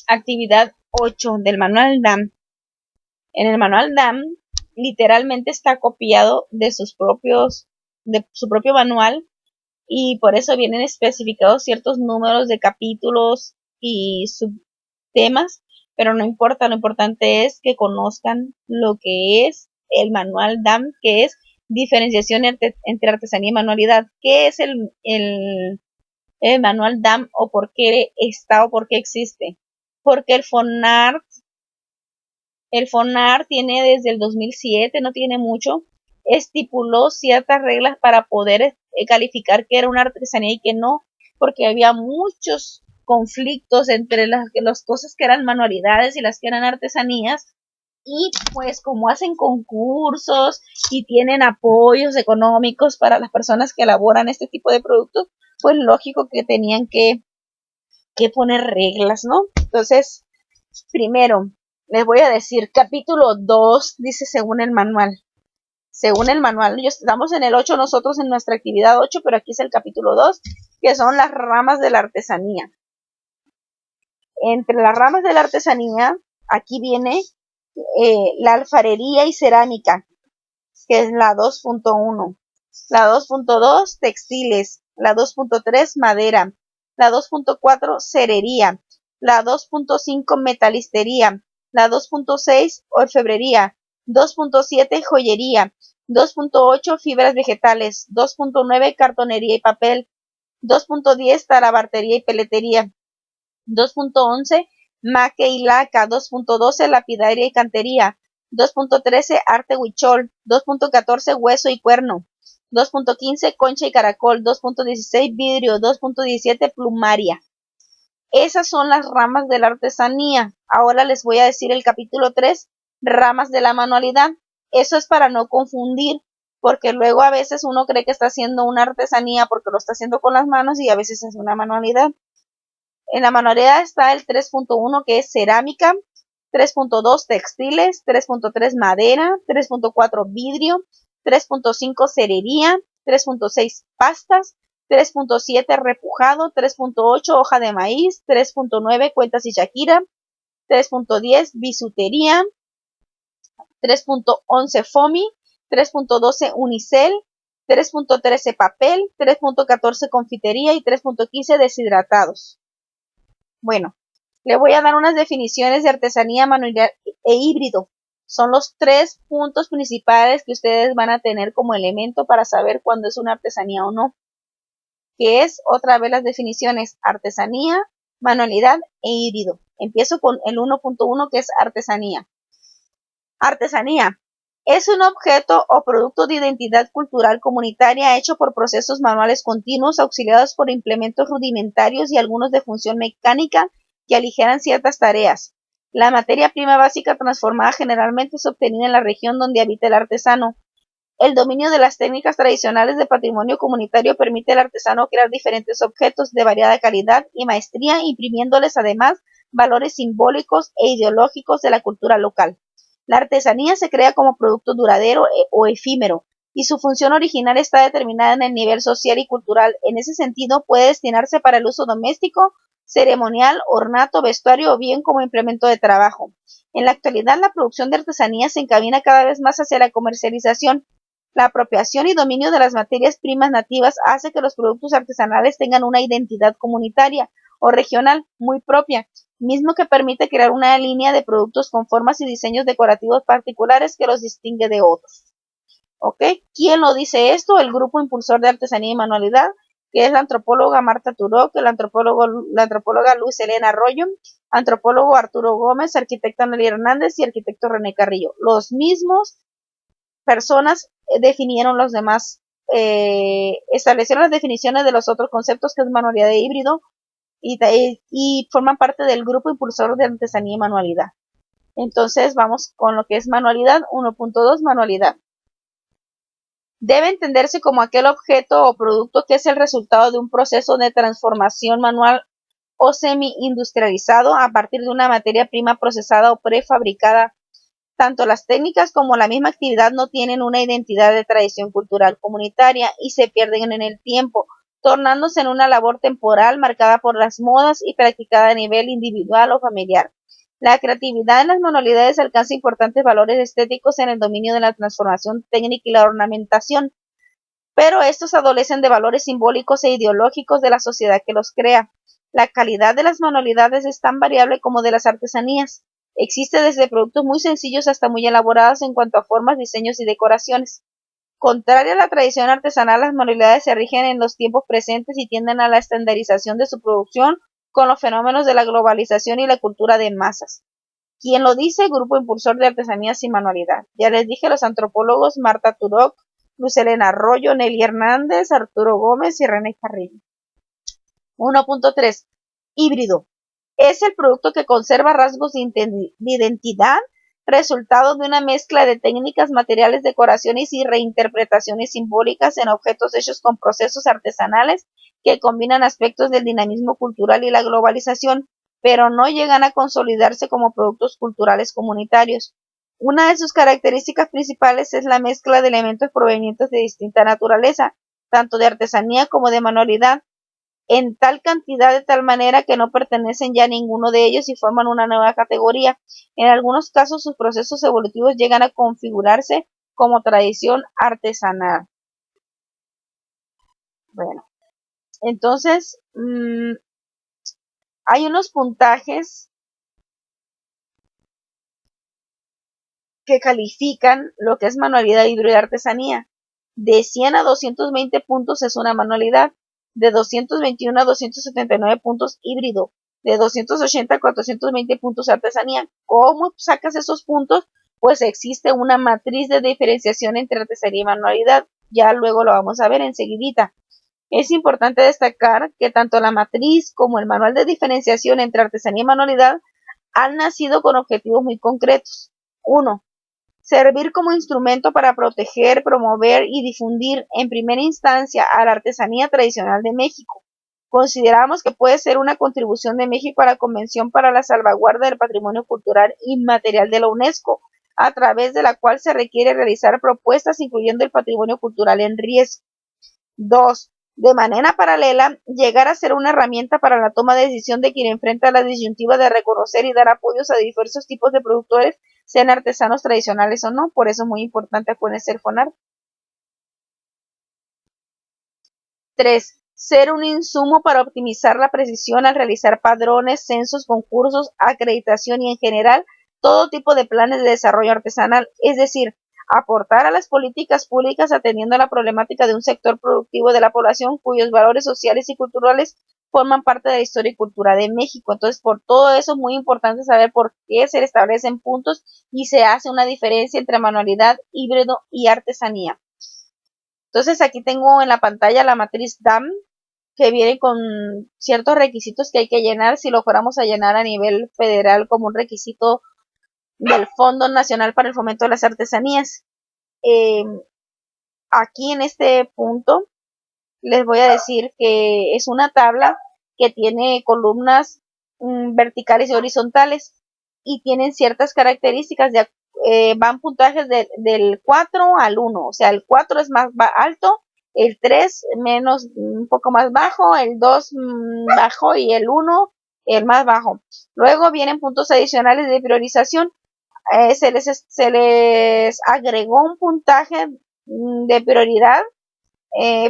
actividad 8 del manual DAM. En el manual DAM literalmente está copiado de su propio manual, y por eso vienen especificados ciertos números de capítulos y subtemas, pero no importa, lo importante es que conozcan lo que es el manual DAM, que es diferenciación entre artesanía y manualidad. ¿Qué es el manual DAM o por qué está o por qué existe? Porque el FONART tiene desde el 2007, no tiene mucho, estipuló ciertas reglas para poder calificar qué era una artesanía y qué no, porque había muchos conflictos entre las cosas que eran manualidades y las que eran artesanías, y pues como hacen concursos y tienen apoyos económicos para las personas que elaboran este tipo de productos, pues lógico que tenían que poner reglas, ¿no? Entonces, primero, les voy a decir, capítulo 2 dice según el manual. Según el manual, estamos en el 8 nosotros en nuestra actividad 8, pero aquí es el capítulo 2, que son las ramas de la artesanía. Entre las ramas de la artesanía, aquí viene la alfarería y cerámica, que es la 2.1. La 2.2, textiles. La 2.3, madera. La 2.4, cerería. La 2.5, metalistería. La 2.6, orfebrería. 2.7, joyería. 2.8, fibras vegetales. 2.9, cartonería y papel. 2.10, talabartería y peletería. 2.11, maque y laca. 2.12, lapidaria y cantería. 2.13, arte huichol. 2.14, hueso y cuerno. 2.15, concha y caracol. 2.16, vidrio. 2.17, plumaria. Esas son las ramas de la artesanía. Ahora les voy a decir el capítulo 3, ramas de la manualidad. Eso es para no confundir, porque luego a veces uno cree que está haciendo una artesanía porque lo está haciendo con las manos y a veces es una manualidad. En la manualidad está el 3.1, que es cerámica, 3.2 textiles, 3.3 madera, 3.4 vidrio, 3.5 cerería, 3.6 pastas, 3.7 repujado, 3.8 hoja de maíz, 3.9 cuentas y shakira, 3.10 bisutería, 3.11 foamy, 3.12 unicel, 3.13 papel, 3.14 confitería y 3.15 deshidratados. Bueno, le voy a dar unas definiciones de artesanía, manualidad e híbrido. Son los 3 puntos principales que ustedes van a tener como elemento para saber cuándo es una artesanía o no. Que es, otra vez las definiciones, artesanía, manualidad e híbrido. Empiezo con el 1.1, que es artesanía. Artesanía es un objeto o producto de identidad cultural comunitaria hecho por procesos manuales continuos, auxiliados por implementos rudimentarios y algunos de función mecánica que aligeran ciertas tareas. La materia prima básica transformada generalmente es obtenida en la región donde habita el artesano. El dominio de las técnicas tradicionales de patrimonio comunitario permite al artesano crear diferentes objetos de variada calidad y maestría, imprimiéndoles además valores simbólicos e ideológicos de la cultura local. La artesanía se crea como producto duradero o efímero, y su función original está determinada en el nivel social y cultural. En ese sentido, puede destinarse para el uso doméstico, ceremonial, ornato, vestuario o bien como implemento de trabajo. En la actualidad, la producción de artesanía se encamina cada vez más hacia la comercialización. La apropiación y dominio de las materias primas nativas hace que los productos artesanales tengan una identidad comunitaria o regional muy propia, mismo que permite crear una línea de productos con formas y diseños decorativos particulares que los distingue de otros. ¿Ok? ¿Quién lo dice esto? El Grupo Impulsor de Artesanía y Manualidad, que es la antropóloga Marta Turok, la antropóloga Luz Elena Arroyo, antropólogo Arturo Gómez, arquitecto Nelly Hernández y arquitecto René Carrillo. Los mismos personas definieron los demás, establecieron las definiciones de los otros conceptos, que es manualidad de híbrido, y forman parte del Grupo Impulsor de Artesanía y Manualidad. Entonces vamos con lo que es manualidad. 1.2, manualidad. Debe entenderse como aquel objeto o producto que es el resultado de un proceso de transformación manual o semi-industrializado a partir de una materia prima procesada o prefabricada. Tanto las técnicas como la misma actividad no tienen una identidad de tradición cultural comunitaria y se pierden en el tiempo, tornándose en una labor temporal marcada por las modas y practicada a nivel individual o familiar. La creatividad en las manualidades alcanza importantes valores estéticos en el dominio de la transformación técnica y la ornamentación, pero estos adolecen de valores simbólicos e ideológicos de la sociedad que los crea. La calidad de las manualidades es tan variable como de las artesanías. Existe desde productos muy sencillos hasta muy elaborados en cuanto a formas, diseños y decoraciones. Contraria a la tradición artesanal, las manualidades se rigen en los tiempos presentes y tienden a la estandarización de su producción con los fenómenos de la globalización y la cultura de masas. ¿Quién lo dice? Grupo Impulsor de Artesanías y Manualidad. Ya les dije, los antropólogos Marta Turok, Luz Helena Arroyo, Nelly Hernández, Arturo Gómez y René Carrillo. 1.3. Híbrido. Es el producto que conserva rasgos de identidad, resultado de una mezcla de técnicas, materiales, decoraciones y reinterpretaciones simbólicas en objetos hechos con procesos artesanales que combinan aspectos del dinamismo cultural y la globalización, pero no llegan a consolidarse como productos culturales comunitarios. Una de sus características principales es la mezcla de elementos provenientes de distinta naturaleza, tanto de artesanía como de manualidad, en tal cantidad de tal manera que no pertenecen ya a ninguno de ellos y forman una nueva categoría. En algunos casos sus procesos evolutivos llegan a configurarse como tradición artesanal. Bueno, entonces hay unos puntajes que califican lo que es manualidad, híbrido y artesanía. De 100 a 220 puntos es una manualidad, de 221 a 279 puntos híbrido, de 280 a 420 puntos artesanía. ¿Cómo sacas esos puntos? Pues existe una matriz de diferenciación entre artesanía y manualidad. Ya luego lo vamos a ver enseguidita. Es importante destacar que tanto la matriz como el manual de diferenciación entre artesanía y manualidad han nacido con objetivos muy concretos. 1. Servir como instrumento para proteger, promover y difundir en primera instancia a la artesanía tradicional de México. Consideramos que puede ser una contribución de México a la Convención para la Salvaguarda del Patrimonio Cultural Inmaterial de la UNESCO, a través de la cual se requiere realizar propuestas incluyendo el patrimonio cultural en riesgo. 2. De manera paralela, llegar a ser una herramienta para la toma de decisión de quien enfrenta la disyuntiva de reconocer y dar apoyos a diversos tipos de productores, sean artesanos tradicionales o no. Por eso es muy importante acuérdense el FONAR. 3. Ser un insumo para optimizar la precisión al realizar padrones, censos, concursos, acreditación y en general todo tipo de planes de desarrollo artesanal, es decir, aportar a las políticas públicas atendiendo a la problemática de un sector productivo de la población cuyos valores sociales y culturales forman parte de la historia y cultura de México. Entonces, por todo eso es muy importante saber por qué se establecen puntos y se hace una diferencia entre manualidad, híbrido y artesanía. Entonces, aquí tengo en la pantalla la matriz DAM, que viene con ciertos requisitos que hay que llenar si lo fuéramos a llenar a nivel federal como un requisito del Fondo Nacional para el Fomento de las Artesanías. Aquí en este punto les voy a decir que es una tabla que tiene columnas verticales y horizontales y tienen ciertas características, van puntajes del 4 al 1, o sea, el 4 es más alto, el 3 menos, un poco más bajo, el 2 bajo y el 1 el más bajo. Luego vienen puntos adicionales de priorización. Se les agregó un puntaje de prioridad.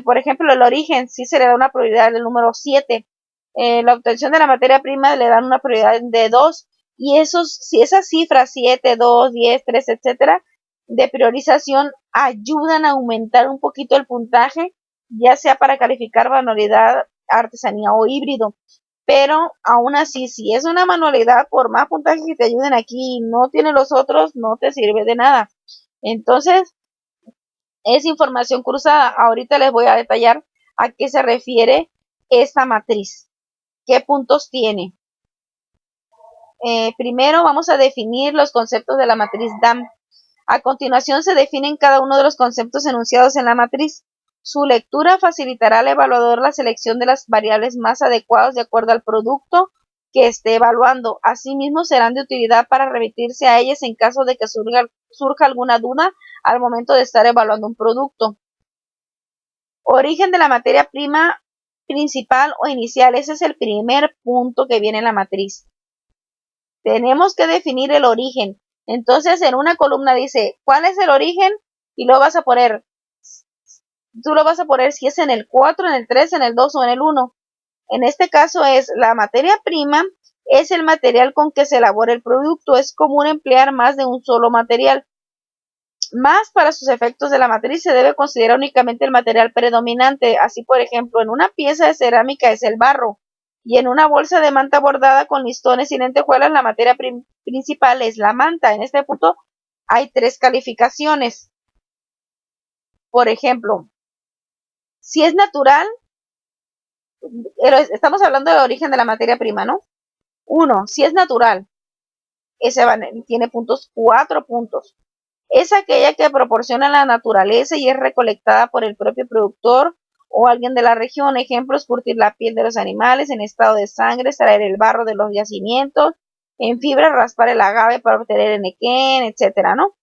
Por ejemplo, el origen sí se le da una prioridad del número 7. La obtención de la materia prima le dan una prioridad de 2. Y si esas cifras 7, 2, 10, 3, etcétera, de priorización ayudan a aumentar un poquito el puntaje, ya sea para calificar manualidad, artesanía o híbrido. Pero aún así, si es una manualidad, por más puntajes que te ayuden aquí y no tiene los otros, no te sirve de nada. Entonces, es información cruzada. Ahorita les voy a detallar a qué se refiere esta matriz. ¿Qué puntos tiene? Primero vamos a definir los conceptos de la matriz DAM. A continuación se definen cada uno de los conceptos enunciados en la matriz. Su lectura facilitará al evaluador la selección de las variables más adecuadas de acuerdo al producto que esté evaluando. Asimismo, serán de utilidad para remitirse a ellas en caso de que surja alguna duda al momento de estar evaluando un producto. Origen de la materia prima principal o inicial. Ese es el primer punto que viene en la matriz. Tenemos que definir el origen. Entonces, en una columna dice, ¿cuál es el origen? Y luego vas a poner, tú lo vas a poner si es en el 4, en el 3, en el 2 o en el 1. En este caso es la materia prima, es el material con que se elabora el producto. Es común emplear más de un solo material. Más para sus efectos de la matriz se debe considerar únicamente el material predominante. Así, por ejemplo, en una pieza de cerámica es el barro y en una bolsa de manta bordada con listones y lentejuelas la materia principal es la manta. En este punto hay 3 calificaciones. Por ejemplo, si es natural, estamos hablando del origen de la materia prima, ¿no? 1, si es natural, ese tiene puntos, 4 puntos. Es aquella que proporciona la naturaleza y es recolectada por el propio productor o alguien de la región. Ejemplos: curtir la piel de los animales en estado de sangre, extraer el barro de los yacimientos, en fibra raspar el agave para obtener enequén, etcétera, ¿no?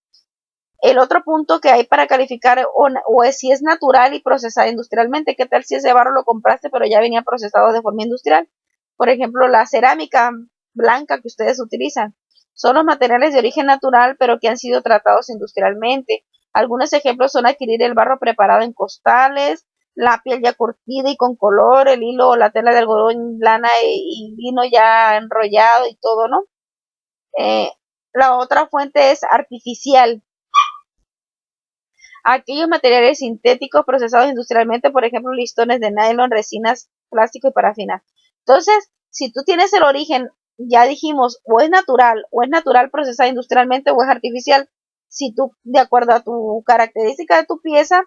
El otro punto que hay para calificar o es si es natural y procesada industrialmente. ¿Qué tal si ese barro lo compraste pero ya venía procesado de forma industrial? Por ejemplo, la cerámica blanca que ustedes utilizan. Son los materiales de origen natural pero que han sido tratados industrialmente. Algunos ejemplos son adquirir el barro preparado en costales, la piel ya curtida y con color, el hilo o la tela de algodón, lana y lino ya enrollado y todo, ¿no? La otra fuente es artificial. Aquellos materiales sintéticos procesados industrialmente, por ejemplo, listones de nylon, resinas, plástico y parafina. Entonces, si tú tienes el origen, ya dijimos, o es natural procesada industrialmente o es artificial. Si tú, de acuerdo a tu característica de tu pieza,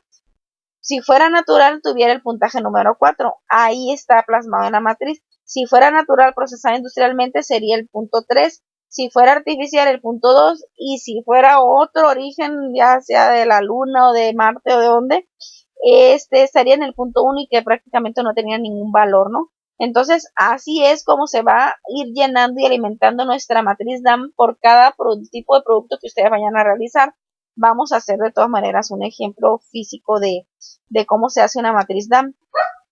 si fuera natural, tuviera el puntaje número 4. Ahí está plasmado en la matriz. Si fuera natural procesada industrialmente, sería el punto 3. Si fuera artificial, el punto 2. Y si fuera otro origen, ya sea de la luna o de Marte o de donde, estaría en el punto 1 y que prácticamente no tenía ningún valor, ¿no? Entonces, así es como se va a ir llenando y alimentando nuestra matriz DAM por cada tipo de producto que ustedes vayan a realizar. Vamos a hacer de todas maneras un ejemplo físico de cómo se hace una matriz DAM.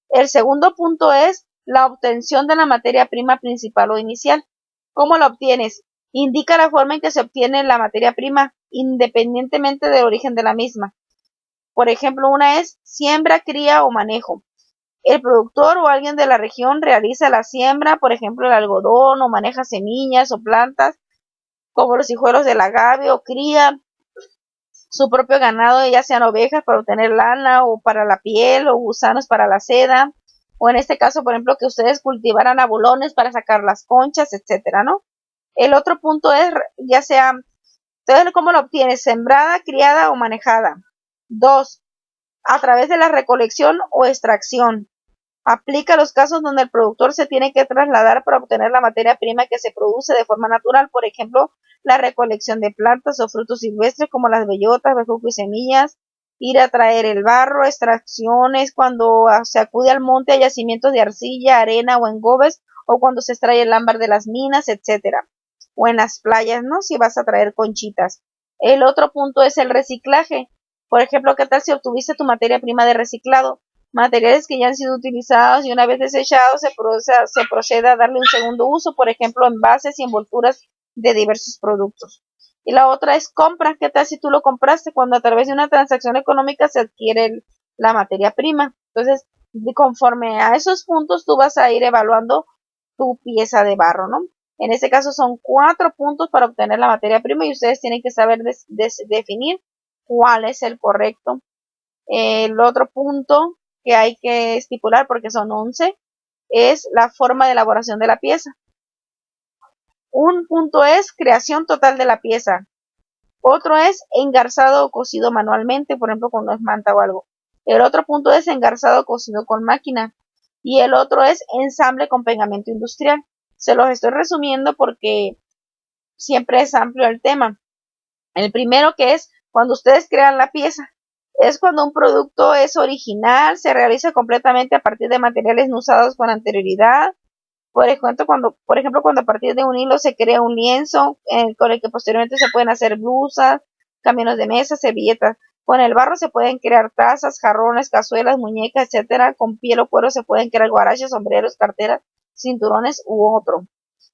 El segundo punto es la obtención de la materia prima principal o inicial. ¿Cómo la obtienes? Indica la forma en que se obtiene la materia prima, independientemente del origen de la misma. Por ejemplo, una es siembra, cría o manejo. El productor o alguien de la región realiza la siembra, por ejemplo, el algodón, o maneja semillas o plantas, como los hijuelos del agave, o cría su propio ganado, ya sean ovejas para obtener lana o para la piel o gusanos para la seda, o en este caso, por ejemplo, que ustedes cultivaran abulones para sacar las conchas, etcétera, ¿no? El otro punto es, ya sea, entonces, ¿cómo lo obtienes? Sembrada, criada o manejada. 2. A través de la recolección o extracción. Aplica los casos donde el productor se tiene que trasladar para obtener la materia prima que se produce de forma natural, por ejemplo, la recolección de plantas o frutos silvestres como las bellotas, bejuco y semillas, ir a traer el barro, extracciones cuando se acude al monte a yacimientos de arcilla, arena o engobes, o cuando se extrae el ámbar de las minas, etcétera, o en las playas, ¿no? Si vas a traer conchitas. El otro punto es el reciclaje. Por ejemplo, ¿qué tal si obtuviste tu materia prima de reciclado? Materiales que ya han sido utilizados y una vez desechados se procede a darle un segundo uso, por ejemplo, envases y envolturas de diversos productos. Y la otra es compra. ¿Qué tal si tú lo compraste cuando a través de una transacción económica se adquiere la materia prima? Entonces, conforme a esos puntos, tú vas a ir evaluando tu pieza de barro, ¿no? En este caso son 4 puntos para obtener la materia prima y ustedes tienen que saber definir cuál es el correcto. El otro punto que hay que estipular, porque son 11, es la forma de elaboración de la pieza. Un punto es creación total de la pieza. Otro es engarzado o cosido manualmente, por ejemplo, cuando es manta o algo. El otro punto es engarzado o cosido con máquina. Y el otro es ensamble con pegamento industrial. Se los estoy resumiendo porque siempre es amplio el tema. El primero, que es cuando ustedes crean la pieza, es cuando un producto es original, se realiza completamente a partir de materiales no usados con anterioridad. Por ejemplo, cuando a partir de un hilo se crea un lienzo con el que posteriormente se pueden hacer blusas, camiones de mesa, servilletas. Con el barro se pueden crear tazas, jarrones, cazuelas, muñecas, etcétera. Con piel o cuero se pueden crear guaraches, sombreros, carteras, cinturones u otro.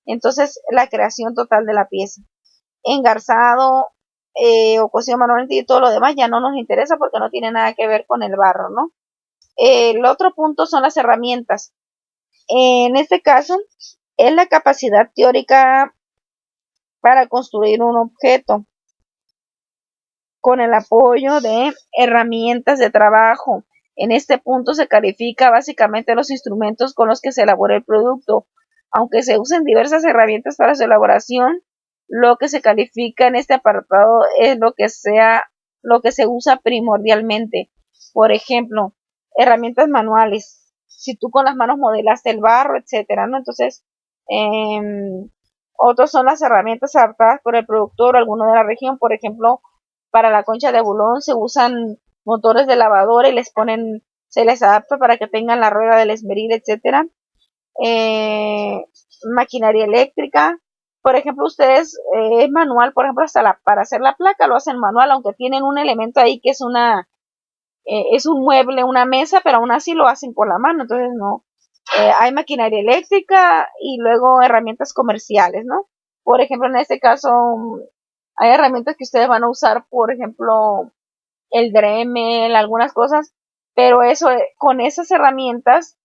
Entonces, la creación total de la pieza. Engarzado o cocido manualmente y todo lo demás ya no nos interesa porque no tiene nada que ver con el barro, ¿no? El otro punto son las herramientas. En este caso, es la capacidad teórica para construir un objeto con el apoyo de herramientas de trabajo. En este punto se califica básicamente los instrumentos con los que se elabora el producto. Aunque se usen diversas herramientas para su elaboración, lo que se califica en este apartado es lo que se usa primordialmente. Por ejemplo, herramientas manuales. Si tú con las manos modelaste el barro, etcétera, ¿no? Entonces, otros son las herramientas adaptadas por el productor o alguno de la región. Por ejemplo, para la concha de bulón se usan motores de lavadora y se les adapta para que tengan la rueda del esmeril, etcétera. Maquinaria eléctrica, por ejemplo, ustedes es manual, por ejemplo, para hacer la placa lo hacen manual, aunque tienen un elemento ahí que es es un mueble, una mesa, pero aún así lo hacen con la mano, entonces no. Hay maquinaria eléctrica y luego herramientas comerciales, ¿no? Por ejemplo, en este caso hay herramientas que ustedes van a usar, por ejemplo, el Dremel, algunas cosas, pero con esas herramientas,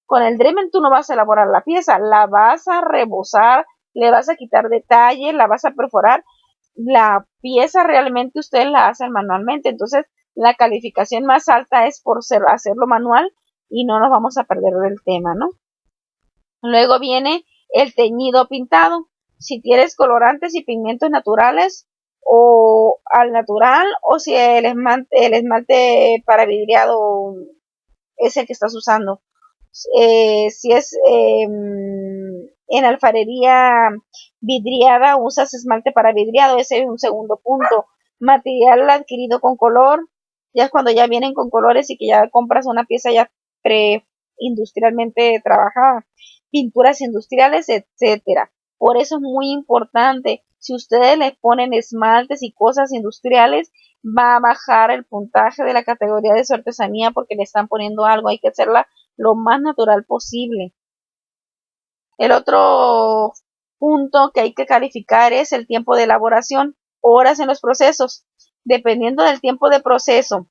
con el Dremel tú no vas a elaborar la pieza, la vas a rebozar, le vas a quitar detalles, la vas a perforar, la pieza realmente ustedes la hacen manualmente, entonces la calificación más alta es por hacerlo manual y no nos vamos a perder del tema, ¿no? Luego viene el teñido pintado. Si tienes colorantes y pigmentos naturales o al natural o si el esmalte para vidriado es el que estás usando. Si es en alfarería vidriada, usas esmalte para vidriado, ese es un segundo punto. Material adquirido con color, ya es cuando ya vienen con colores y que ya compras una pieza ya industrialmente trabajada. Pinturas industriales, etcétera. Por eso es muy importante, si ustedes les ponen esmaltes y cosas industriales, va a bajar el puntaje de la categoría de su artesanía porque le están poniendo algo, hay que hacerla lo más natural posible. El otro punto que hay que calificar es el tiempo de elaboración, horas en los procesos. Dependiendo del tiempo de proceso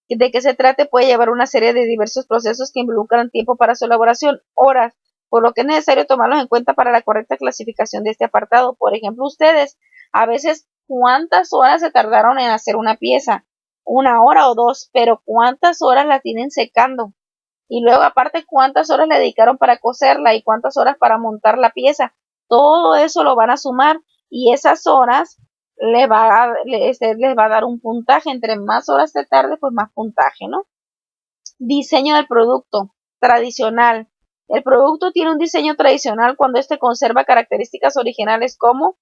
de qué se trate, puede llevar una serie de diversos procesos que involucran tiempo para su elaboración, horas, por lo que es necesario tomarlos en cuenta para la correcta clasificación de este apartado. Por ejemplo, ustedes, a veces, ¿cuántas horas se tardaron en hacer una pieza? 1 hora o 2, pero ¿cuántas horas la tienen secando? Y luego, aparte, ¿cuántas horas le dedicaron para coserla y cuántas horas para montar la pieza? Todo eso lo van a sumar y esas horas les va a dar un puntaje. Entre más horas se tarde, pues más puntaje, ¿no? Diseño del producto tradicional. El producto tiene un diseño tradicional cuando éste conserva características originales como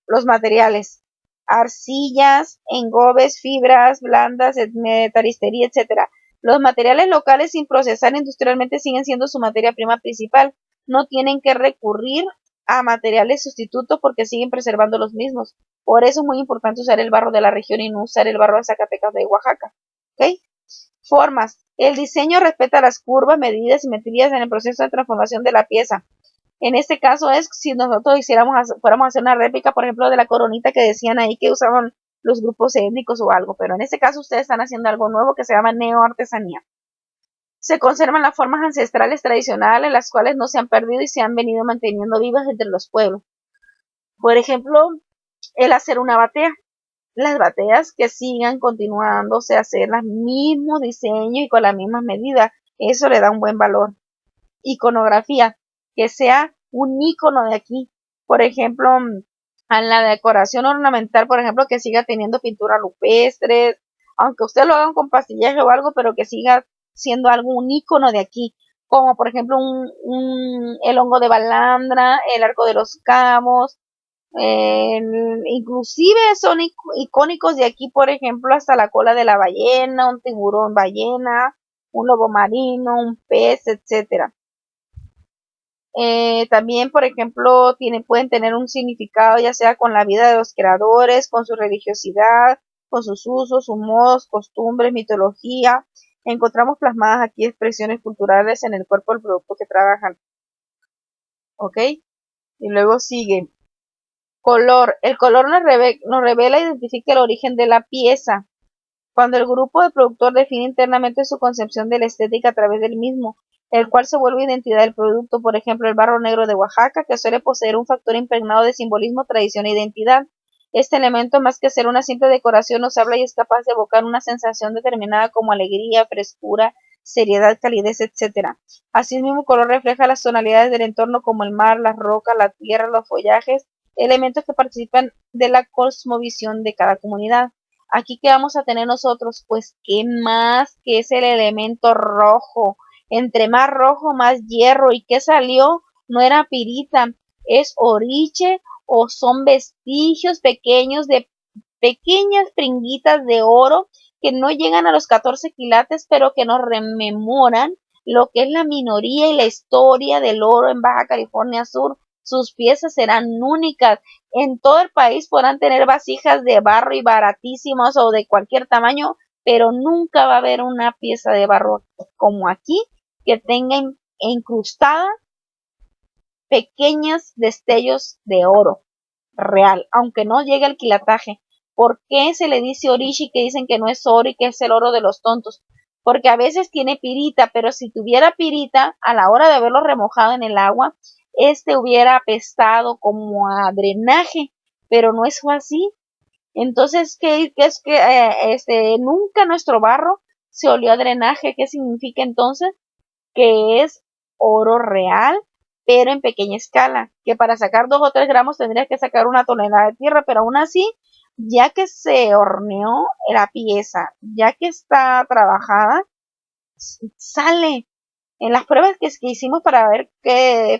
los materiales, arcillas, engobes, fibras blandas, metalistería, etcétera. Los materiales locales sin procesar industrialmente siguen siendo su materia prima principal. No tienen que recurrir a materiales sustitutos porque siguen preservando los mismos. Por eso es muy importante usar el barro de la región y no usar el barro de Zacatecas de Oaxaca. ¿Ok? Formas. El diseño respeta las curvas, medidas y simetrías en el proceso de transformación de la pieza. En este caso es si nosotros fuéramos a hacer una réplica, por ejemplo, de la coronita que decían ahí que usaban los grupos étnicos o algo, pero en este caso ustedes están haciendo algo nuevo que se llama neoartesanía. Se conservan las formas ancestrales tradicionales, las cuales no se han perdido y se han venido manteniendo vivas entre los pueblos. Por ejemplo, el hacer una batea. Las bateas que sigan continuándose a hacer el mismo diseño y con las mismas medidas, eso le da un buen valor. Iconografía, que sea un icono de aquí. Por ejemplo, a la decoración ornamental, por ejemplo, que siga teniendo pintura rupestre, aunque usted lo hagan con pastillaje o algo, pero que siga siendo algo un icono de aquí, como por ejemplo el hongo de balandra, el arco de los cabos, inclusive son icónicos de aquí, por ejemplo, hasta la cola de la ballena, un tiburón ballena, un lobo marino, un pez, etcétera. También, por ejemplo, pueden tener un significado ya sea con la vida de los creadores, con su religiosidad, con sus usos, sus modos, costumbres, mitología. Encontramos plasmadas aquí expresiones culturales en el cuerpo del producto que trabajan. ¿Ok? Y luego sigue. Color. El color nos revela e identifica el origen de la pieza. Cuando el grupo de productor define internamente su concepción de la estética a través del mismo, el cual se vuelve identidad del producto, por ejemplo, el barro negro de Oaxaca, que suele poseer un factor impregnado de simbolismo, tradición e identidad. Este elemento, más que ser una simple decoración, nos habla y es capaz de evocar una sensación determinada como alegría, frescura, seriedad, calidez, etc. Asimismo, el color refleja las tonalidades del entorno como el mar, las rocas, la tierra, los follajes, elementos que participan de la cosmovisión de cada comunidad. Aquí que vamos a tener nosotros, pues qué más que es el elemento rojo. Entre más rojo, más hierro. ¿Y qué salió? No era pirita, es oriche o son vestigios pequeños de pequeñas pringuitas de oro que no llegan a los 14 quilates, pero que nos rememoran lo que es la minoría y la historia del oro en Baja California Sur. Sus piezas serán únicas. En todo el país podrán tener vasijas de barro y baratísimas o de cualquier tamaño, pero nunca va a haber una pieza de barro como aquí que tenga incrustada pequeños destellos de oro real, aunque no llegue al quilataje. ¿Por qué se le dice orishi que dicen que no es oro y que es el oro de los tontos? Porque a veces tiene pirita, pero si tuviera pirita, a la hora de haberlo remojado en el agua, hubiera apestado como a drenaje, pero no es así. Entonces, ¿qué es que nunca nuestro barro se olió a drenaje? ¿Qué significa entonces? Que es oro real, pero en pequeña escala, que para sacar 2 o 3 gramos tendrías que sacar una tonelada de tierra, pero aún así, ya que se horneó la pieza, ya que está trabajada, sale. En las pruebas que hicimos para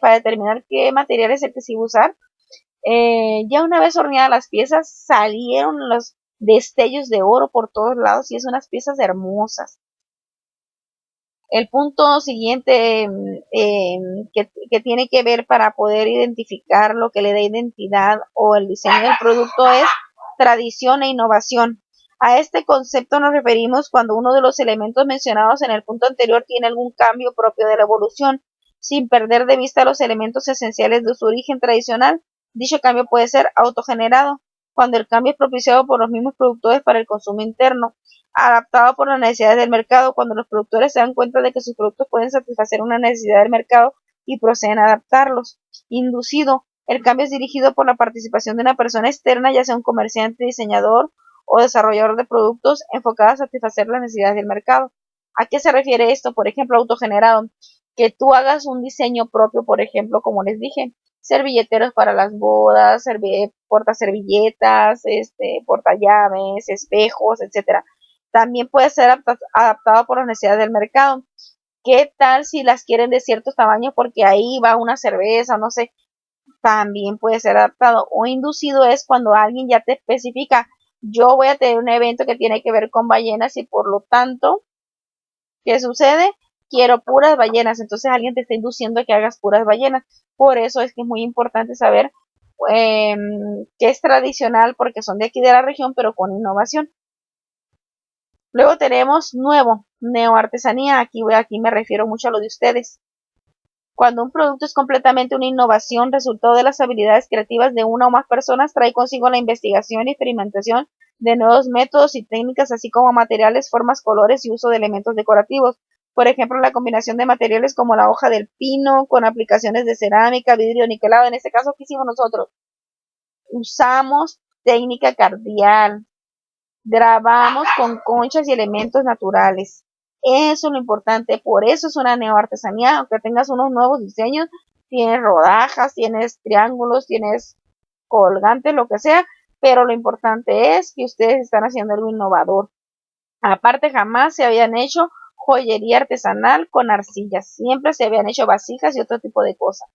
para determinar qué materiales es que se iba a usar, ya una vez horneadas las piezas, salieron los destellos de oro por todos lados y es unas piezas hermosas. El punto siguiente que tiene que ver para poder identificar lo que le da identidad o el diseño del producto es tradición e innovación. A este concepto nos referimos cuando uno de los elementos mencionados en el punto anterior tiene algún cambio propio de la evolución, sin perder de vista los elementos esenciales de su origen tradicional. Dicho cambio puede ser autogenerado, cuando el cambio es propiciado por los mismos productores para el consumo interno, adaptado por las necesidades del mercado, cuando los productores se dan cuenta de que sus productos pueden satisfacer una necesidad del mercado y proceden a adaptarlos. Inducido, el cambio es dirigido por la participación de una persona externa, ya sea un comerciante, diseñador o desarrollador de productos enfocados a satisfacer las necesidades del mercado. ¿A qué se refiere esto? Por ejemplo, autogenerado, que tú hagas un diseño propio, por ejemplo, como les dije, servilleteros para las bodas, portaservilletas, portallaves, espejos, etcétera. También puede ser adaptado por las necesidades del mercado. ¿Qué tal si las quieren de ciertos tamaños porque ahí va una cerveza, no sé? También puede ser adaptado. O inducido es cuando alguien ya te especifica, yo voy a tener un evento que tiene que ver con ballenas y por lo tanto, ¿qué sucede? Quiero puras ballenas. Entonces alguien te está induciendo a que hagas puras ballenas. Por eso es que es muy importante saber que es tradicional porque son de aquí de la región, pero con innovación. Luego tenemos nuevo, neoartesanía. Aquí me refiero mucho a lo de ustedes. Cuando un producto es completamente una innovación, resultado de las habilidades creativas de una o más personas, trae consigo la investigación y experimentación de nuevos métodos y técnicas, así como materiales, formas, colores y uso de elementos decorativos. Por ejemplo, la combinación de materiales como la hoja del pino con aplicaciones de cerámica, vidrio, niquelado. En este caso, ¿qué hicimos nosotros? Usamos técnica cardial. Grabamos con conchas y elementos naturales. Eso es lo importante, por eso es una neoartesanía, aunque tengas unos nuevos diseños, tienes rodajas, tienes triángulos, tienes colgantes, lo que sea, pero lo importante es que ustedes están haciendo algo innovador. Aparte, jamás se habían hecho joyería artesanal con arcillas, siempre se habían hecho vasijas y otro tipo de cosas.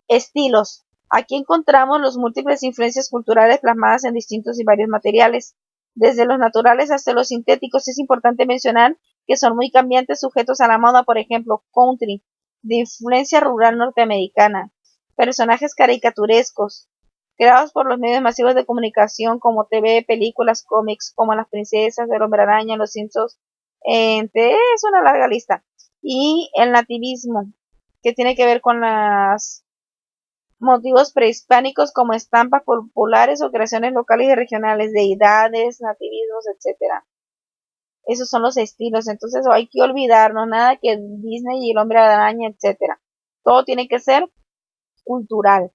Estilos. Aquí encontramos las múltiples influencias culturales plasmadas en distintos y varios materiales. Desde los naturales hasta los sintéticos, es importante mencionar que son muy cambiantes, sujetos a la moda. Por ejemplo, country, de influencia rural norteamericana, personajes caricaturescos, creados por los medios masivos de comunicación como TV, películas, cómics, como Las Princesas, El Hombre Araña, Los Simpsons, es una larga lista. Y el nativismo, que tiene que ver con los motivos prehispánicos como estampas populares o creaciones locales y regionales, deidades, nativismos, etcétera. Esos son los estilos, entonces hay que olvidarnos nada que Disney y El Hombre Araña, etcétera. Todo tiene que ser cultural.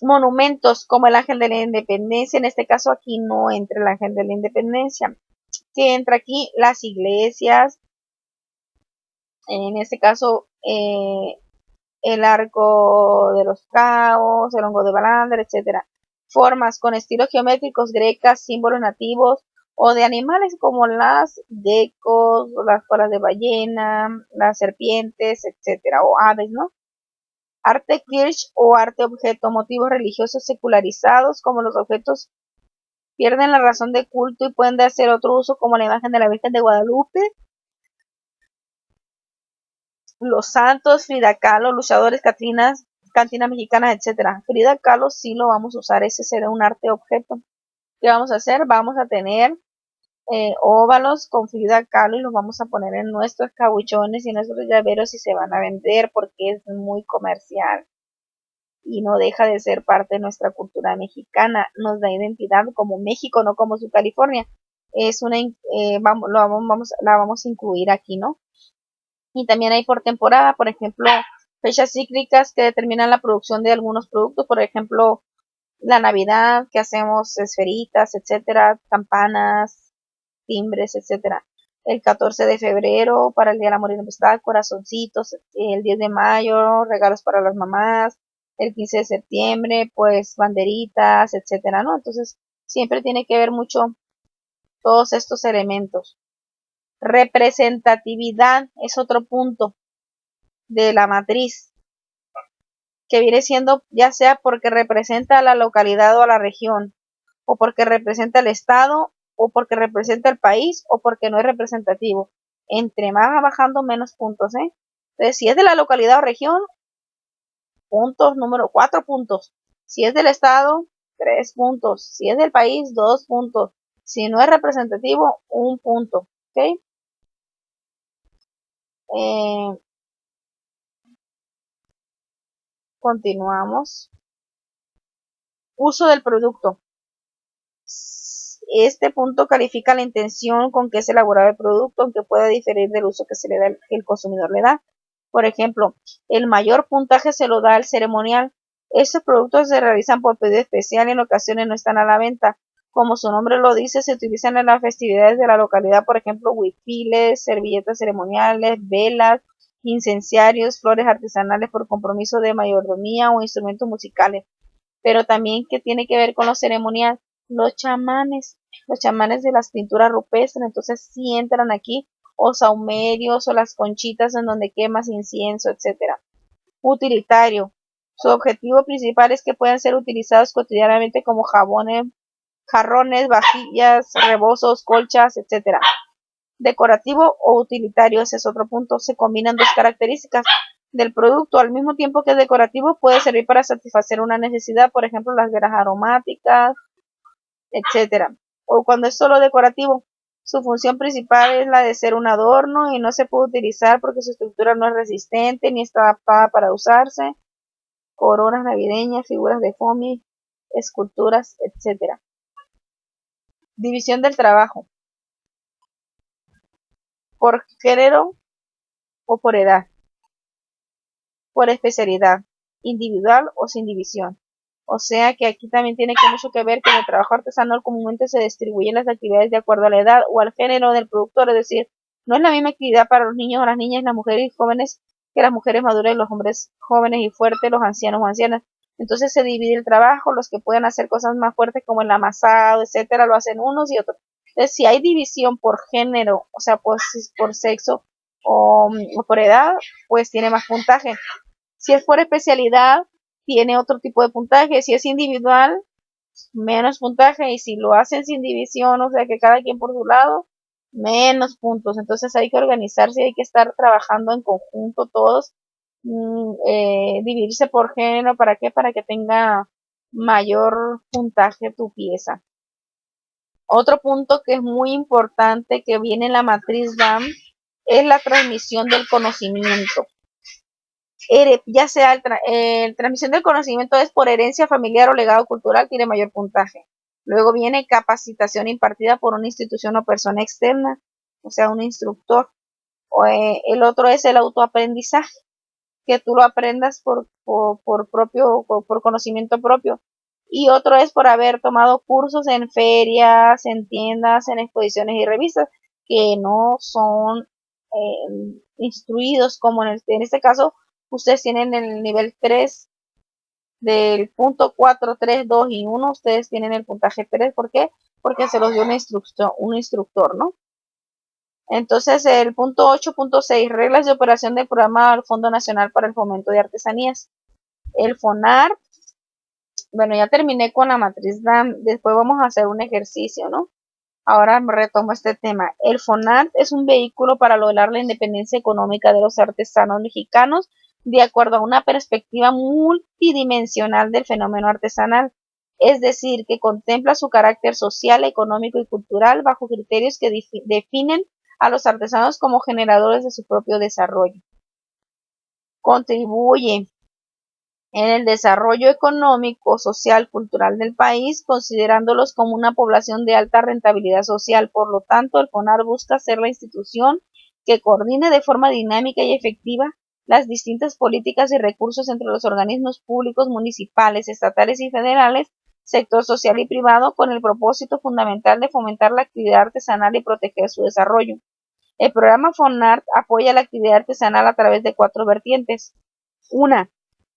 Monumentos como el Ángel de la Independencia, en este caso aquí no entra el Ángel de la Independencia, que entra aquí las iglesias, en este caso el Arco de los Cabos, el Hongo de Balander, etcétera. Formas con estilos geométricos grecas, símbolos nativos o de animales como las geckos, las colas de ballena, las serpientes, etcétera, o aves, ¿no? Arte kitsch o arte objeto, motivos religiosos secularizados, como los objetos pierden la razón de culto y pueden darse otro uso, como la imagen de la Virgen de Guadalupe, los santos, Frida Kahlo, luchadores, cantinas mexicanas, etcétera. Frida Kahlo sí lo vamos a usar, ese será un arte objeto. ¿Qué vamos a hacer? Vamos a tener óvalos con Frida Kahlo y los vamos a poner en nuestros cabuchones y nuestros llaveros y se van a vender porque es muy comercial y no deja de ser parte de nuestra cultura mexicana, nos da identidad como México, no como su California. Es una la vamos a incluir aquí, ¿no? Y también hay por temporada, por ejemplo, fechas cíclicas que determinan la producción de algunos productos, por ejemplo, la Navidad, que hacemos esferitas, etcétera, campanas, timbres, etcétera. El 14 de febrero para el Día del Amor y la Amistad, corazoncitos, el 10 de mayo, regalos para las mamás, el 15 de septiembre, pues banderitas, etcétera, ¿no? Entonces, siempre tiene que ver mucho todos estos elementos. Representatividad es otro punto de la matriz, que viene siendo ya sea porque representa a la localidad o a la región, o porque representa el estado, o porque representa el país, o porque no es representativo. Entre más va bajando, menos puntos, ¿eh? Entonces, si es de la localidad o región, puntos número 4 puntos. Si es del estado, 3 puntos. Si es del país, 2 puntos. Si no es representativo, 1 punto. ¿Ok? Continuamos. Uso del producto. Este punto califica la intención con que es elaborado el producto, aunque pueda diferir del uso que el consumidor le da. Por ejemplo, el mayor puntaje se lo da al ceremonial. Estos productos se realizan por pedido especial y en ocasiones no están a la venta. Como su nombre lo dice, se utilizan en las festividades de la localidad, por ejemplo, huipiles, servilletas ceremoniales, velas, incenciarios, flores artesanales por compromiso de mayordomía o instrumentos musicales. Pero también que tiene que ver con lo ceremonial, los chamanes de las pinturas rupestres, entonces sí entran aquí, o saumerios o las conchitas en donde quemas incienso, etcétera. Utilitario. Su objetivo principal es que puedan ser utilizados cotidianamente como jabones, jarrones, vajillas, rebozos, colchas, etcétera. Decorativo o utilitario, ese es otro punto. Se combinan dos características del producto. Al mismo tiempo que es decorativo, puede servir para satisfacer una necesidad, por ejemplo, las velas aromáticas, etcétera. O cuando es solo decorativo, su función principal es la de ser un adorno y no se puede utilizar porque su estructura no es resistente ni está adaptada para usarse. Coronas navideñas, figuras de foamy, esculturas, etcétera. División del trabajo. Por género o por edad. Por especialidad, individual o sin división. O sea que aquí también tiene mucho que ver que en el trabajo artesanal comúnmente se distribuyen las actividades de acuerdo a la edad o al género del productor, es decir, no es la misma actividad para los niños o las niñas, las mujeres jóvenes, que las mujeres maduras y los hombres jóvenes y fuertes, los ancianos o ancianas. Entonces se divide el trabajo, los que pueden hacer cosas más fuertes como el amasado, etcétera, lo hacen unos y otros. Entonces, si hay división por género, o sea, por sexo o por edad, pues tiene más puntaje. Si es por especialidad, tiene otro tipo de puntaje. Si es individual, menos puntaje. Y si lo hacen sin división, o sea que cada quien por su lado, menos puntos. Entonces hay que organizarse y hay que estar trabajando en conjunto todos dividirse por género. ¿Para qué? Para que tenga mayor puntaje tu pieza. Otro punto que es muy importante que viene en la matriz DAM es la transmisión del conocimiento. Ya sea transmisión del conocimiento es por herencia familiar o legado cultural, tiene mayor puntaje. Luego viene capacitación impartida por una institución o persona externa, o sea, un instructor. El otro es el autoaprendizaje, que tú lo aprendas por conocimiento propio. Y otro es por haber tomado cursos en ferias, en tiendas, en exposiciones y revistas, que no son instruidos como en este caso. Ustedes tienen el nivel 3 del punto 4, 3, 2 y 1. Ustedes tienen el puntaje 3. ¿Por qué? Porque se los dio un instructor, ¿no? Entonces, el punto 8.6, reglas de operación del programa del Fondo Nacional para el Fomento de Artesanías. El FONAR, bueno, ya terminé con la matriz DAM, después vamos a hacer un ejercicio, ¿no? Ahora retomo este tema. El FONAR es un vehículo para lograr la independencia económica de los artesanos mexicanos de acuerdo a una perspectiva multidimensional del fenómeno artesanal, es decir, que contempla su carácter social, económico y cultural bajo criterios que definen a los artesanos como generadores de su propio desarrollo. Contribuye en el desarrollo económico, social, cultural del país, considerándolos como una población de alta rentabilidad social. Por lo tanto, el FONAR busca ser la institución que coordine de forma dinámica y efectiva las distintas políticas y recursos entre los organismos públicos, municipales, estatales y federales, sector social y privado, con el propósito fundamental de fomentar la actividad artesanal y proteger su desarrollo. El programa FONART apoya la actividad artesanal a través de 4 vertientes. Una,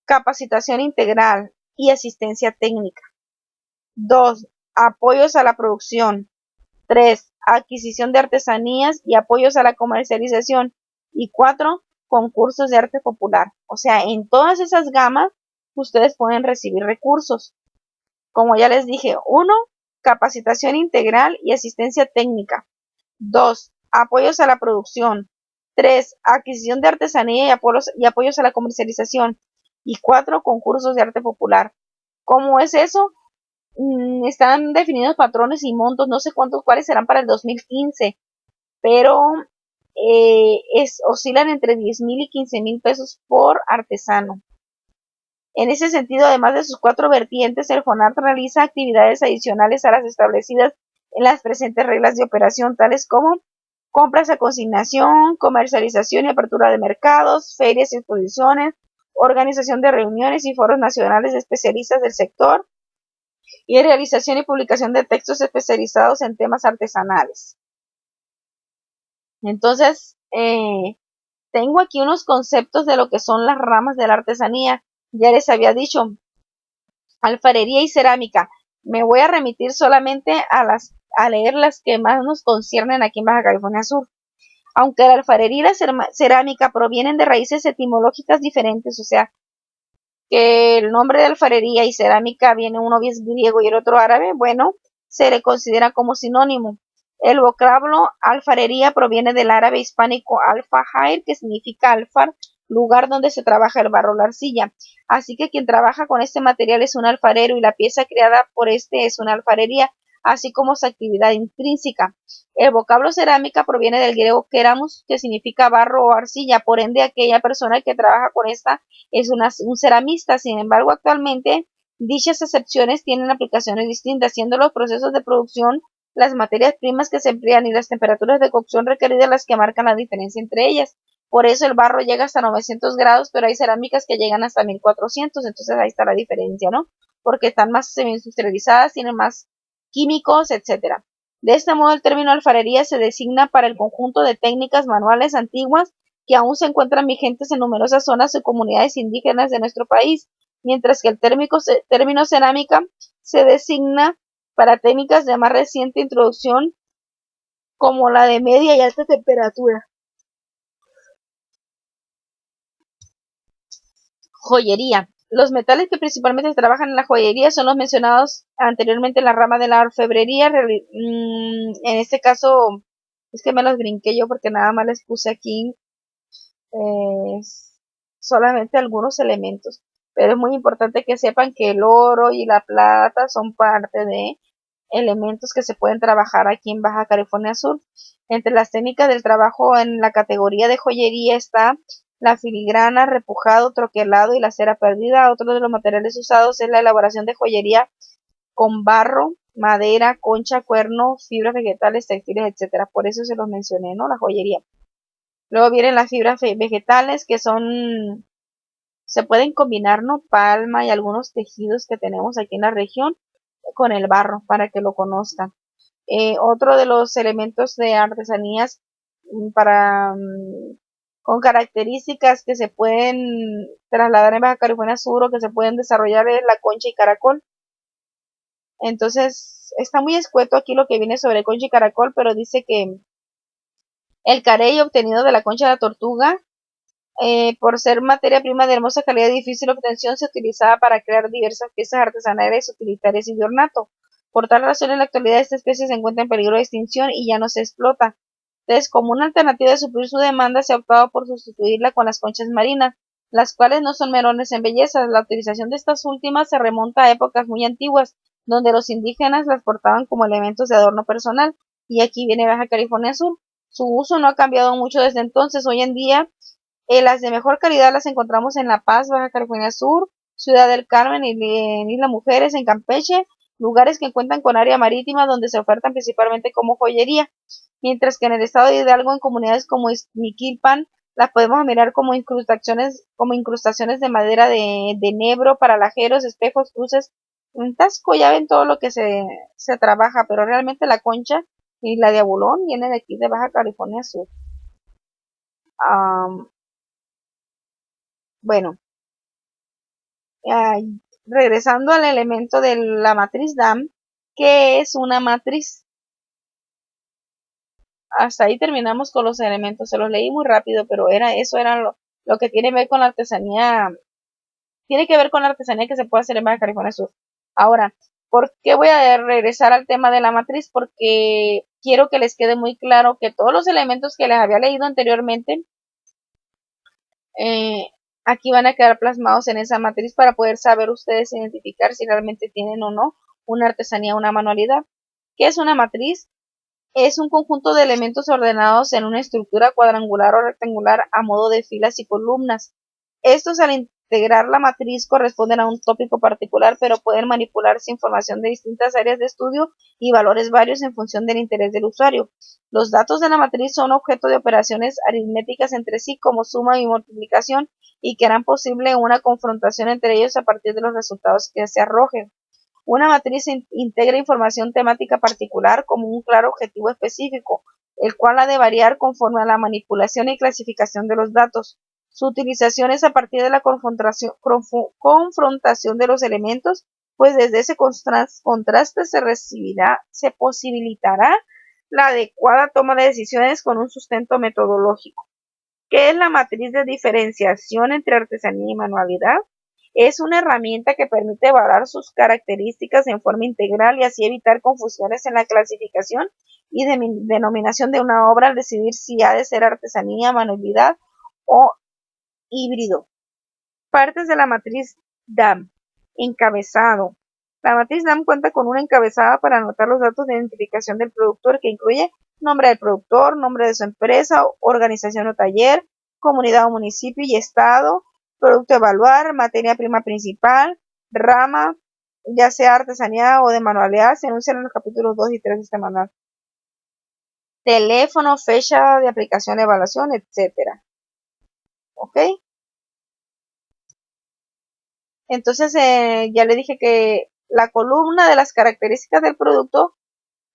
capacitación integral y asistencia técnica. 2. Apoyos a la producción. 3. Adquisición de artesanías y apoyos a la comercialización. Y 4. Concursos de arte popular. O sea, en todas esas gamas ustedes pueden recibir recursos. Como ya les dije, 1. Capacitación integral y asistencia técnica. 2. Apoyos a la producción. 3. Adquisición de artesanía y apoyos a la comercialización. Y 4. Concursos de arte popular. ¿Cómo es eso? Están definidos patrones y montos, no sé cuáles serán para el 2015, pero oscilan entre 10,000 y 15,000 pesos por artesano. En ese sentido, además de sus 4 vertientes, el FONART realiza actividades adicionales a las establecidas en las presentes reglas de operación, tales como compras a consignación, comercialización y apertura de mercados, ferias y exposiciones, organización de reuniones y foros nacionales de especialistas del sector y realización y publicación de textos especializados en temas artesanales. Entonces, tengo aquí unos conceptos de lo que son las ramas de la artesanía. Ya les había dicho, alfarería y cerámica. Me voy a remitir solamente a leer las que más nos conciernen aquí en Baja California Sur. Aunque la alfarería y la cerámica provienen de raíces etimológicas diferentes, o sea, que el nombre de alfarería y cerámica viene uno bien griego y el otro árabe, bueno, se le considera como sinónimo. El vocablo alfarería proviene del árabe hispánico alfajair, que significa alfar, lugar donde se trabaja el barro o la arcilla. Así que quien trabaja con este material es un alfarero y la pieza creada por este es una alfarería, así como su actividad intrínseca. El vocablo cerámica proviene del griego keramos, que significa barro o arcilla, por ende aquella persona que trabaja con esta es un ceramista. Sin embargo, actualmente dichas acepciones tienen aplicaciones distintas, siendo los procesos de producción, las materias primas que se emplean y las temperaturas de cocción requeridas las que marcan la diferencia entre ellas. Por eso el barro llega hasta 900 grados, pero hay cerámicas que llegan hasta 1400, entonces ahí está la diferencia, ¿no? Porque están más semi-industrializadas, tienen más químicos, etcétera. De este modo, el término alfarería se designa para el conjunto de técnicas manuales antiguas que aún se encuentran vigentes en numerosas zonas y comunidades indígenas de nuestro país, mientras que el término cerámica se designa para técnicas de más reciente introducción, como la de media y alta temperatura. Joyería. Los metales que principalmente se trabajan en la joyería son los mencionados anteriormente en la rama de la orfebrería. En este caso, es que me los brinqué yo porque nada más les puse aquí solamente algunos elementos, pero es muy importante que sepan que el oro y la plata son parte de elementos que se pueden trabajar aquí en Baja California Sur. Entre las técnicas del trabajo en la categoría de joyería está la filigrana, repujado, troquelado y la cera perdida. Otro de los materiales usados es la elaboración de joyería con barro, madera, concha, cuerno, fibras vegetales, textiles, etcétera. Por eso se los mencioné, ¿no? La joyería. Luego vienen las fibras vegetales que se pueden combinar, ¿no? Palma y algunos tejidos que tenemos aquí en la región con el barro para que lo conozcan. Otro de los elementos de artesanías con características que se pueden trasladar en Baja California Sur o que se pueden desarrollar es la concha y caracol. Entonces está muy escueto aquí lo que viene sobre concha y caracol, pero dice que el carey obtenido de la concha de la tortuga, por ser materia prima de hermosa calidad y difícil obtención, se utilizaba para crear diversas piezas artesanales, utilitarias y de ornato. Por tal razón, en la actualidad esta especie se encuentra en peligro de extinción y ya no se explota. Entonces, como una alternativa de suplir su demanda, se ha optado por sustituirla con las conchas marinas, las cuales no son menores en belleza. La utilización de estas últimas se remonta a épocas muy antiguas, donde los indígenas las portaban como elementos de adorno personal, y aquí viene Baja California Sur. Su uso no ha cambiado mucho desde entonces. Hoy en día, las de mejor calidad las encontramos en La Paz, Baja California Sur, Ciudad del Carmen y en Isla Mujeres, en Campeche, lugares que cuentan con área marítima donde se ofertan principalmente como joyería, mientras que en el estado de Hidalgo, en comunidades como Miquilpan, las podemos mirar como incrustaciones de madera de enebro para lajeros, espejos, cruces. En Tasco ya ven todo lo que se trabaja, pero realmente la concha y la de abulón viene de aquí de Baja California Sur. Bueno, regresando al elemento de la matriz DAM, ¿qué es una matriz? Hasta ahí terminamos con los elementos, se los leí muy rápido, pero eso era lo que tiene que ver con la artesanía, tiene que ver con la artesanía que se puede hacer en Baja California Sur. Ahora, ¿por qué voy a regresar al tema de la matriz? Porque quiero que les quede muy claro que todos los elementos que les había leído anteriormente, aquí van a quedar plasmados en esa matriz para poder saber ustedes identificar si realmente tienen o no una artesanía, una manualidad. ¿Qué es una matriz? Es un conjunto de elementos ordenados en una estructura cuadrangular o rectangular a modo de filas y columnas. Estos, al integrar la matriz, corresponden a un tópico particular, pero pueden manipularse información de distintas áreas de estudio y valores varios en función del interés del usuario. Los datos de la matriz son objeto de operaciones aritméticas entre sí, como suma y multiplicación, y que harán posible una confrontación entre ellos a partir de los resultados que se arrojen. Una matriz integra información temática particular como un claro objetivo específico, el cual ha de variar conforme a la manipulación y clasificación de los datos. Su utilización es a partir de la confrontación de los elementos, pues desde ese contraste se posibilitará la adecuada toma de decisiones con un sustento metodológico. ¿Qué es la matriz de diferenciación entre artesanía y manualidad? Es una herramienta que permite evaluar sus características en forma integral y así evitar confusiones en la clasificación y denominación de una obra al decidir si ha de ser artesanía, manualidad o híbrido. Partes de la matriz DAM. Encabezado. La matriz DAM cuenta con una encabezada para anotar los datos de identificación del productor, que incluye nombre del productor, nombre de su empresa, organización o taller, comunidad o municipio y estado, producto a evaluar, materia prima principal, rama, ya sea artesanía o de manualidad, se anuncian en los capítulos 2 y 3 de este manual. Teléfono, fecha de aplicación, evaluación, etcétera. ¿Ok? Entonces, ya le dije que la columna de las características del producto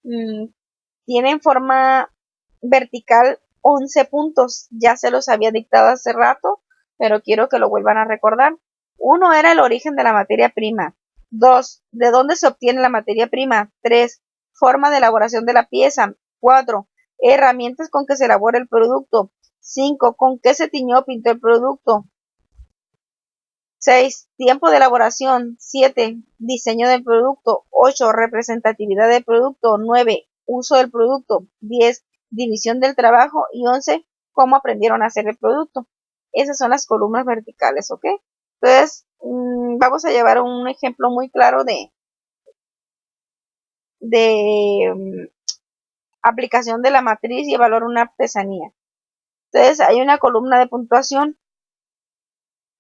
tiene en forma vertical 11 puntos. Ya se los había dictado hace rato, pero quiero que lo vuelvan a recordar. 1 era el origen de la materia prima. 2, de dónde se obtiene la materia prima. 3, forma de elaboración de la pieza. 4, herramientas con que se elabora el producto. 5, con qué se tiñó o pintó el producto. 6, tiempo de elaboración. 7, diseño del producto. 8, representatividad del producto. 9, uso del producto. 10, división del trabajo. Y 11, cómo aprendieron a hacer el producto. Esas son las columnas verticales, ¿ok? Entonces, vamos a llevar un ejemplo muy claro de aplicación de la matriz y evaluar una artesanía. Entonces, hay una columna de puntuación.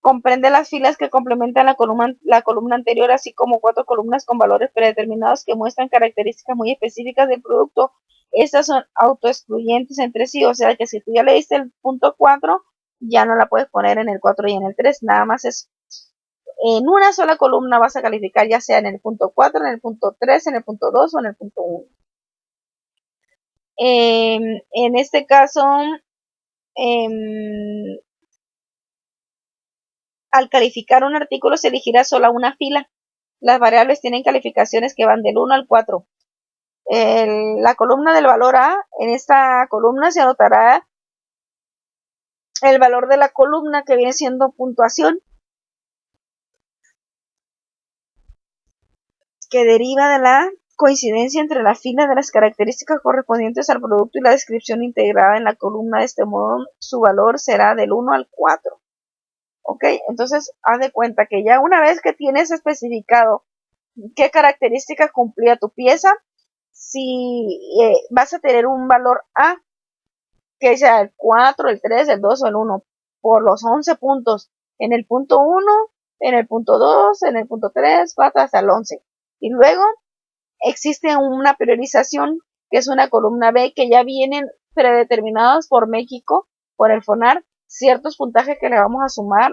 Comprende las filas que complementan la columna anterior, así como 4 columnas con valores predeterminados que muestran características muy específicas del producto. Estas son autoexcluyentes entre sí, o sea que si tú ya le diste el punto 4, ya no la puedes poner en el 4 y en el 3, nada más es en una sola columna vas a calificar, ya sea en el punto 4, en el punto 3, en el punto 2 o en el punto 1. En este caso, al calificar un artículo se elegirá solo una fila. Las variables tienen calificaciones que van del 1 al 4. La columna del valor A, en esta columna se anotará el valor de la columna que viene siendo puntuación, que deriva de la coincidencia entre la fila de las características correspondientes al producto y la descripción integrada en la columna. De este modo, su valor será del 1 al 4. ¿Ok? Entonces, haz de cuenta que ya una vez que tienes especificado qué características cumplía tu pieza, si vas a tener un valor A, que sea el 4, el 3, el 2 o el 1, por los 11 puntos en el punto 1, en el punto 2, en el punto 3, 4 hasta el 11. Y luego existe una priorización, que es una columna B, que ya vienen predeterminados por México, por el FONAR, ciertos puntajes que le vamos a sumar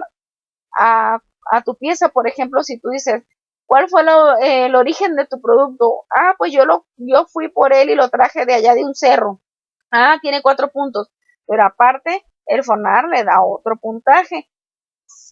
a tu pieza. Por ejemplo, si tú dices, ¿cuál fue el origen de tu producto? Ah, pues yo fui por él y lo traje de allá de un cerro. Ah, tiene 4 puntos, pero aparte el FONAR le da otro puntaje.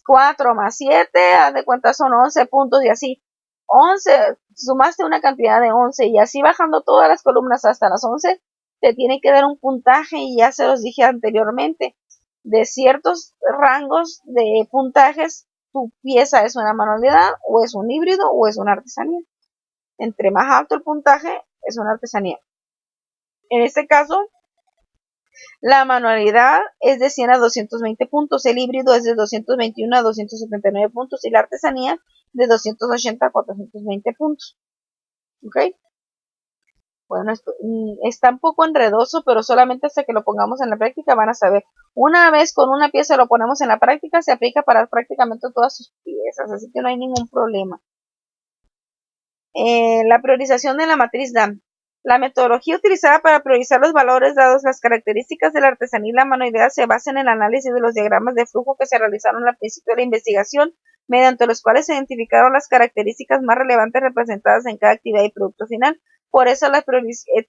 4 más 7, haz de cuenta son 11 puntos y así. 11, sumaste una cantidad de 11 y así bajando todas las columnas hasta las 11, te tiene que dar un puntaje, y ya se los dije anteriormente, de ciertos rangos de puntajes, tu pieza es una manualidad o es un híbrido o es una artesanía. Entre más alto el puntaje, es una artesanía. En este caso, la manualidad es de 100 a 220 puntos, el híbrido es de 221 a 279 puntos y la artesanía de 280 a 420 puntos. ¿Ok? Bueno, está un poco enredoso, pero solamente hasta que lo pongamos en la práctica van a saber. Una vez con una pieza lo ponemos en la práctica, se aplica para prácticamente todas sus piezas, así que no hay ningún problema. La priorización de la matriz DAM. La metodología utilizada para priorizar los valores dados las características de la artesanía y la manualidad se basa en el análisis de los diagramas de flujo que se realizaron al principio de la investigación, mediante los cuales se identificaron las características más relevantes representadas en cada actividad y producto final. Por eso las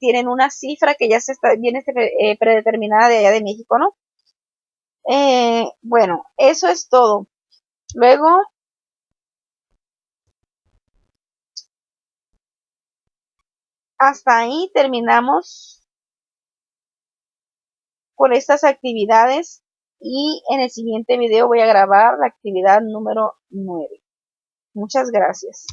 tienen una cifra que ya viene predeterminada de allá de México, ¿no? Bueno, eso es todo. Luego, hasta ahí terminamos con estas actividades y en el siguiente video voy a grabar la actividad número 9. Muchas gracias.